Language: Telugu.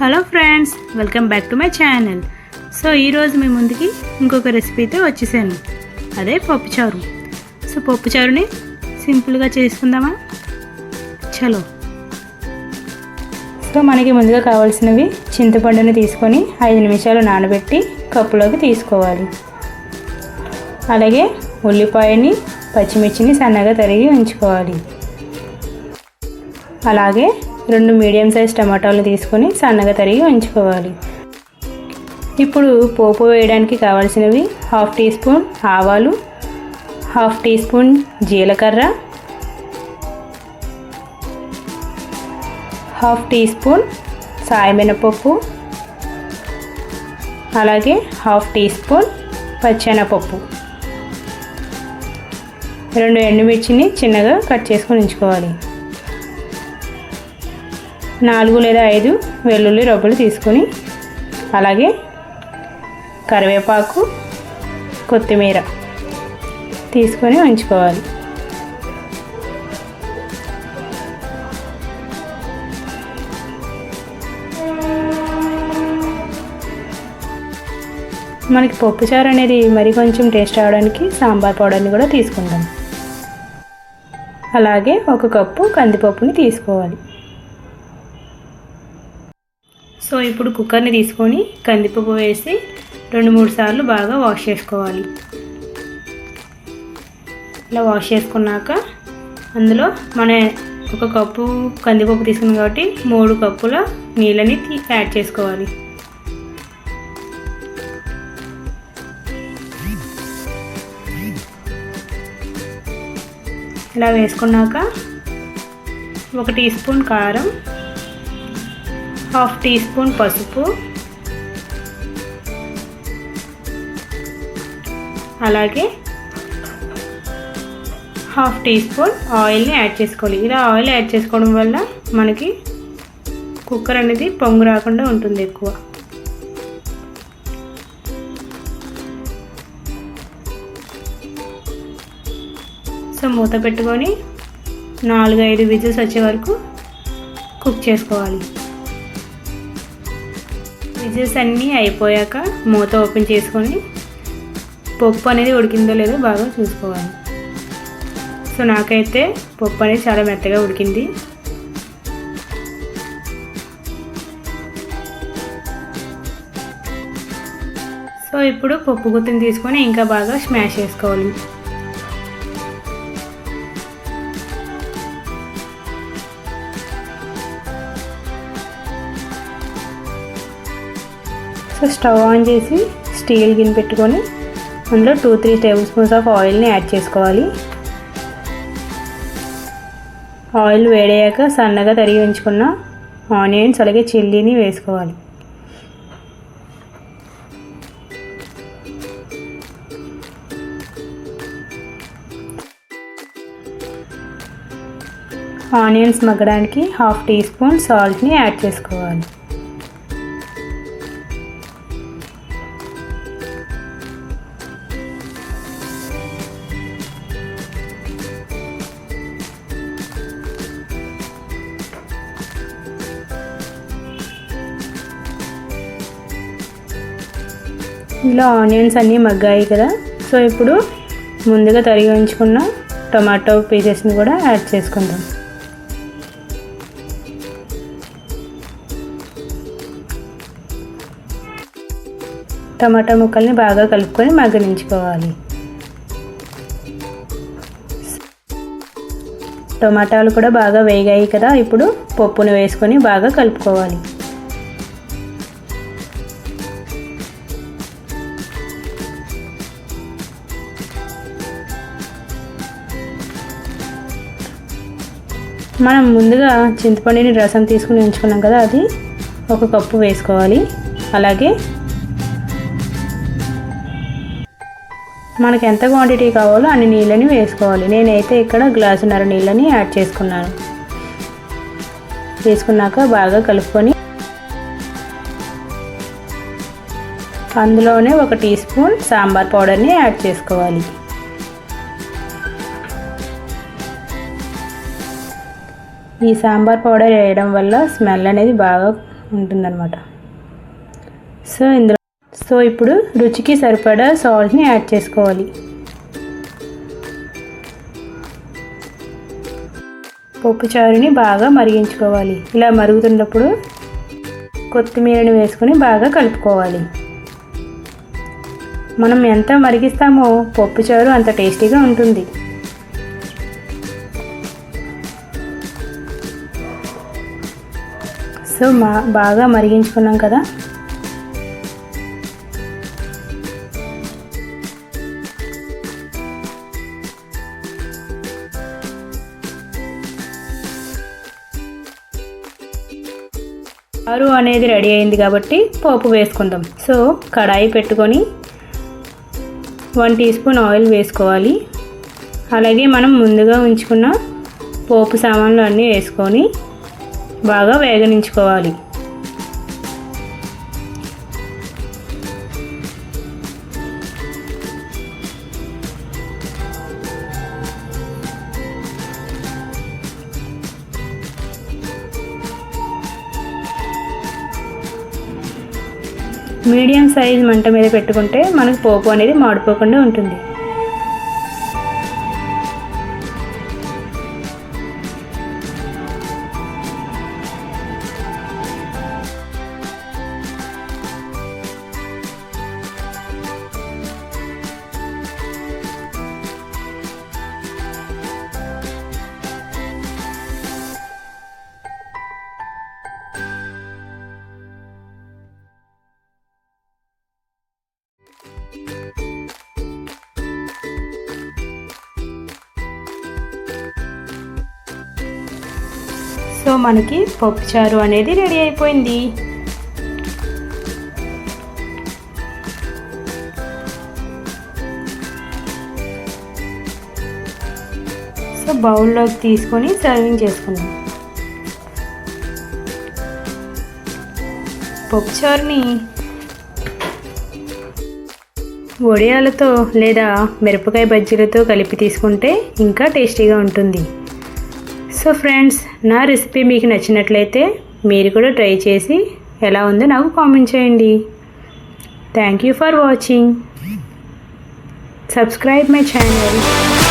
Hello friends, welcome back to my channel. So ఈరోజు మీ ముందుకి ఇంకొక రెసిపీతో వచ్చేసాను, అదే పప్పుచారు. సో పప్పుచారుని సింపుల్గా చేసుకుందామా? చలో. సో మనకి ముందుగా కావాల్సినవి చింతపండుని తీసుకొని 5 నిమిషాలు నానబెట్టి కప్పులోకి తీసుకోవాలి. అలాగే ఉల్లిపాయని పచ్చిమిర్చిని సన్నగా తరిగి ఉంచుకోవాలి. అలాగే 2 మీడియం సైజ్ టమాటాలు తీసుకొని సన్నగా తరిగి ఉంచుకోవాలి. ఇప్పుడు పోపు వేయడానికి కావాల్సినవి 1/2 టీ స్పూన్ ఆవాలు, 1/2 టీ స్పూన్ జీలకర్ర, 1/2 టీ స్పూన్ సాయమినపప్పు, అలాగే 1/2 టీ స్పూన్ పచ్చెనపప్పు, 2 ఎండుమిర్చిని చిన్నగా కట్ చేసుకొని ఉంచుకోవాలి. 4 లేదా 5 వెల్లుల్లి రబ్బలు తీసుకొని, అలాగే కరివేపాకు, కొత్తిమీర తీసుకొని ఉంచుకోవాలి. మనకి పప్పుచారు అనేది మరి కొంచెం టేస్ట్ రావడానికి సాంబార్ పౌడర్ని కూడా తీసుకుంటాం. అలాగే 1 కప్పు కందిపప్పుని తీసుకోవాలి. సో ఇప్పుడు కుక్కర్ని తీసుకొని కందిపప్పు వేసి 2-3 సార్లు బాగా వాష్ చేసుకోవాలి. ఇలా వాష్ చేసుకున్నాక అందులో మన 1 కప్పు కందిపప్పు తీసుకున్నాం కాబట్టి 3 కప్పుల నీళ్ళని యాడ్ చేసుకోవాలి. ఇలా వేసుకున్నాక 1 టీ స్పూన్ కారం, 1/2 టీ స్పూన్ పసుపు, అలాగే 1/2 టీ స్పూన్ ఆయిల్ని యాడ్ చేసుకోవాలి. ఇలా ఆయిల్ యాడ్ చేసుకోవడం వల్ల మనకి కుక్కర్ అనేది పొంగు రాకుండా ఉంటుంది ఎక్కువ. సో మూత పెట్టుకొని 4-5 విజిల్స్ వచ్చే వరకు కుక్ చేసుకోవాలి. విజిల్స్ అన్నీ అయిపోయాక మూత ఓపెన్ చేసుకొని పప్పు అనేది ఉడికిందో లేదో బాగా చూసుకోవాలి. సో నాకైతే పప్పు అనేది చాలా మెత్తగా ఉడికింది. సో ఇప్పుడు పప్పు గుత్తిని తీసుకొని ఇంకా బాగా స్మాష్ చేసుకోవాలి. సో స్టవ్ ఆన్ చేసి స్టీల్ గిన్నె పెట్టుకొని అందులో 2-3 టేబుల్ స్పూన్స్ ఆఫ్ ఆయిల్ని యాడ్ చేసుకోవాలి. ఆయిల్ వేడయ్యాక సన్నగా తరిగి ఉంచుకున్న ఆనియన్స్ అలాగే చిల్లీని వేసుకోవాలి. ఆనియన్స్ మగ్గడానికి 1/2 టీ స్పూన్ సాల్ట్ని యాడ్ చేసుకోవాలి. ఇలా ఆనియన్స్ అన్నీ మగ్గాయి కదా. సో ఇప్పుడు ముందుగా తరిగి ఉంచుకున్న టొమాటో పీసెస్ని కూడా యాడ్ చేసుకుందాం. టమాటా ముక్కల్ని బాగా కలుపుకొని మగ్గనించుకోవాలి. టమాటాలు కూడా బాగా వేగాయి కదా. ఇప్పుడు పప్పును వేసుకొని బాగా కలుపుకోవాలి. మనం ముందుగా చింతపండుని రసం తీసుకుని ఉంచుకున్నాం కదా, అది 1 కప్పు వేసుకోవాలి. అలాగే మనకి ఎంత క్వాంటిటీ కావాలో అన్ని నీళ్ళని వేసుకోవాలి. నేనైతే ఇక్కడ గ్లాసున్నర నీళ్ళని యాడ్ చేసుకున్నాను. వేసుకున్నాక బాగా కలుపుకొని అందులోనే 1 టీ స్పూన్ సాంబార్ పౌడర్ని యాడ్ చేసుకోవాలి. ఈ సాంబార్ పౌడర్ వేయడం వల్ల స్మెల్ అనేది బాగా ఉంటుందన్నమాట. సో ఇప్పుడు రుచికి సరిపడా సాల్ట్ని యాడ్ చేసుకోవాలి. పప్పుచారుని బాగా మరిగించుకోవాలి. ఇలా మరుగుతున్నప్పుడు కొత్తిమీరని వేసుకొని బాగా కలుపుకోవాలి. మనం ఎంత మరిగిస్తామో పప్పుచారు అంత టేస్టీగా ఉంటుంది. సో బాగా మరిగించుకున్నాం కదా. చారు అనేది రెడీ అయింది కాబట్టి పోపు వేసుకుందాం. సో కడాయి పెట్టుకొని 1 టీ స్పూన్ ఆయిల్ వేసుకోవాలి. అలాగే మనం ముందుగా ఉంచుకున్న పోపు సామాన్లు అన్నీ వేసుకొని బాగా వేగనించుకోవాలి. మీడియం సైజ్ మంట మీద పెట్టుకుంటే మనకు పోపు అనేది మాడిపోకుండా ఉంటుంది. సో మనకి పప్పుచారు అనేది రెడీ అయిపోయింది. సో బౌల్లోకి తీసుకొని సర్వింగ్ చేసుకుందాం. పప్పుచారుని వడియాలతో లేదా మిరపకాయ బజ్జీలతో కలిపి తీసుకుంటే ఇంకా టేస్టీగా ఉంటుంది. సో ఫ్రెండ్స్, నా రెసిపీ మీకు నచ్చినట్లయితే మీరు కూడా ట్రై చేసి ఎలా ఉందో నాకు కామెంట్ చేయండి. Thank you for watching. Subscribe my channel.